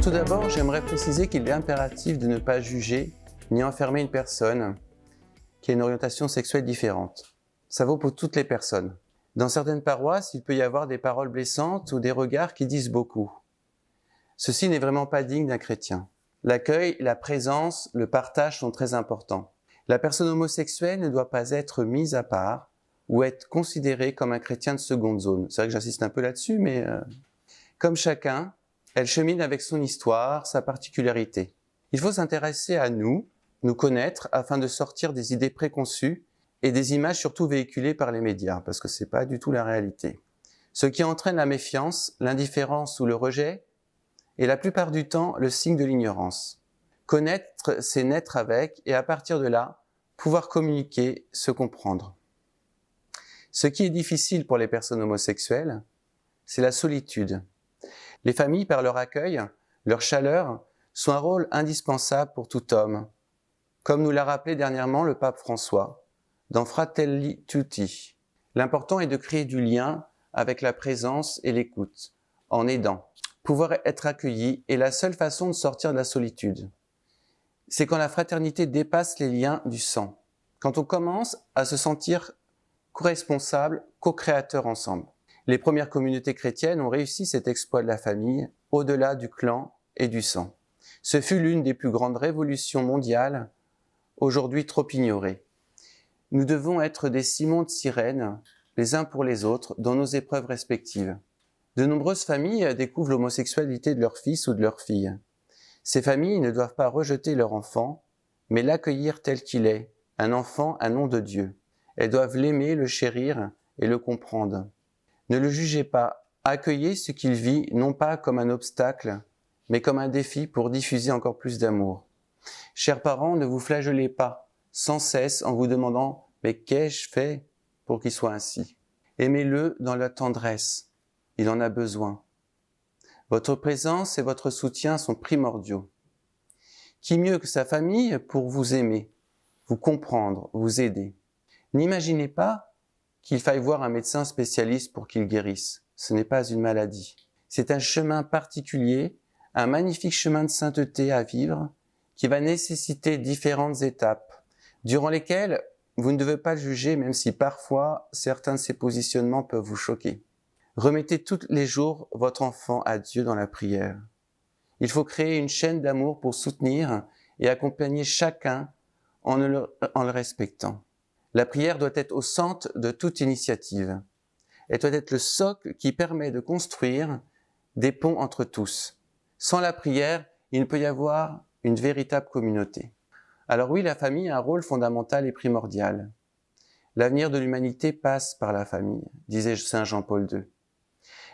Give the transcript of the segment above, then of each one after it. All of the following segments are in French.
Tout d'abord, j'aimerais préciser qu'il est impératif de ne pas juger ni enfermer une personne qui a une orientation sexuelle différente. Ça vaut pour toutes les personnes. Dans certaines paroisses, il peut y avoir des paroles blessantes ou des regards qui disent beaucoup. Ceci n'est vraiment pas digne d'un chrétien. L'accueil, la présence, le partage sont très importants. La personne homosexuelle ne doit pas être mise à part ou être considérée comme un chrétien de seconde zone. C'est vrai que j'insiste un peu là-dessus, mais comme chacun, elle chemine avec son histoire, sa particularité. Il faut s'intéresser à nous connaître afin de sortir des idées préconçues et des images surtout véhiculées par les médias, parce que c'est pas du tout la réalité. Ce qui entraîne la méfiance, l'indifférence ou le rejet est la plupart du temps le signe de l'ignorance. Connaître, c'est naître avec, et à partir de là, pouvoir communiquer, se comprendre. Ce qui est difficile pour les personnes homosexuelles, c'est la solitude. Les familles, par leur accueil, leur chaleur, sont un rôle indispensable pour tout homme, comme nous l'a rappelé dernièrement le pape François, dans Fratelli Tutti. L'important est de créer du lien avec la présence et l'écoute, en aidant. Pouvoir être accueilli est la seule façon de sortir de la solitude. C'est quand la fraternité dépasse les liens du sang, quand on commence à se sentir co-responsables, co-créateurs ensemble. Les premières communautés chrétiennes ont réussi cet exploit de la famille, au-delà du clan et du sang. Ce fut l'une des plus grandes révolutions mondiales, aujourd'hui trop ignorée. Nous devons être des Simons de Cyrène, les uns pour les autres, dans nos épreuves respectives. De nombreuses familles découvrent l'homosexualité de leur fils ou de leur fille. Ces familles ne doivent pas rejeter leur enfant, mais l'accueillir tel qu'il est, un enfant, un nom de Dieu. Elles doivent l'aimer, le chérir et le comprendre. Ne le jugez pas, accueillez ce qu'il vit non pas comme un obstacle, mais comme un défi pour diffuser encore plus d'amour. Chers parents, ne vous flagellez pas sans cesse en vous demandant « mais qu'ai-je fait pour qu'il soit ainsi ?» Aimez-le dans la tendresse, il en a besoin. Votre présence et votre soutien sont primordiaux. Qui mieux que sa famille pour vous aimer, vous comprendre, vous aider? N'imaginez pas qu'il faille voir un médecin spécialiste pour qu'il guérisse. Ce n'est pas une maladie. C'est un chemin particulier, un magnifique chemin de sainteté à vivre qui va nécessiter différentes étapes, durant lesquelles vous ne devez pas le juger, même si parfois certains de ses positionnements peuvent vous choquer. Remettez tous les jours votre enfant à Dieu dans la prière. Il faut créer une chaîne d'amour pour soutenir et accompagner chacun en le respectant. La prière doit être au centre de toute initiative. Elle doit être le socle qui permet de construire des ponts entre tous. Sans la prière, il ne peut y avoir une véritable communauté. Alors oui, la famille a un rôle fondamental et primordial. L'avenir de l'humanité passe par la famille, disait Saint Jean-Paul II.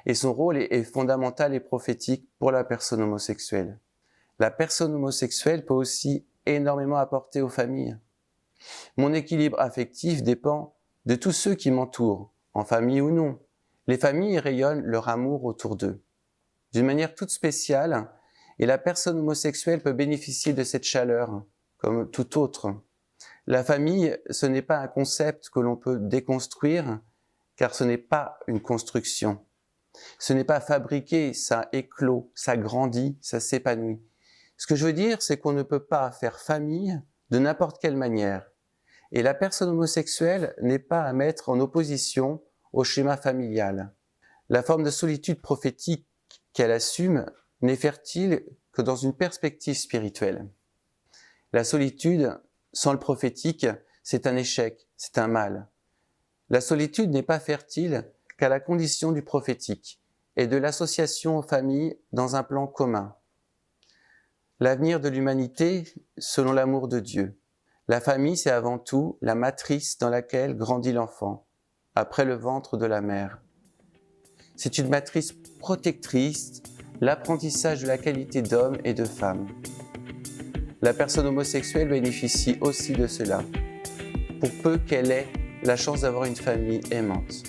Et son rôle est fondamental et prophétique pour la personne homosexuelle. La personne homosexuelle peut aussi énormément apporter aux familles. Mon équilibre affectif dépend de tous ceux qui m'entourent, en famille ou non. Les familles rayonnent leur amour autour d'eux, d'une manière toute spéciale, et la personne homosexuelle peut bénéficier de cette chaleur, comme tout autre. La famille, ce n'est pas un concept que l'on peut déconstruire, car ce n'est pas une construction. Ce n'est pas fabriqué, ça éclot, ça grandit, ça s'épanouit. Ce que je veux dire, c'est qu'on ne peut pas faire famille de n'importe quelle manière. Et la personne homosexuelle n'est pas à mettre en opposition au schéma familial. La forme de solitude prophétique qu'elle assume n'est fertile que dans une perspective spirituelle. La solitude, sans le prophétique, c'est un échec, c'est un mal. La solitude n'est pas fertile qu'à la condition du prophétique et de l'association aux familles dans un plan commun. L'avenir de l'humanité selon l'amour de Dieu. La famille, c'est avant tout la matrice dans laquelle grandit l'enfant, après le ventre de la mère. C'est une matrice protectrice, l'apprentissage de la qualité d'homme et de femme. La personne homosexuelle bénéficie aussi de cela, pour peu qu'elle ait la chance d'avoir une famille aimante.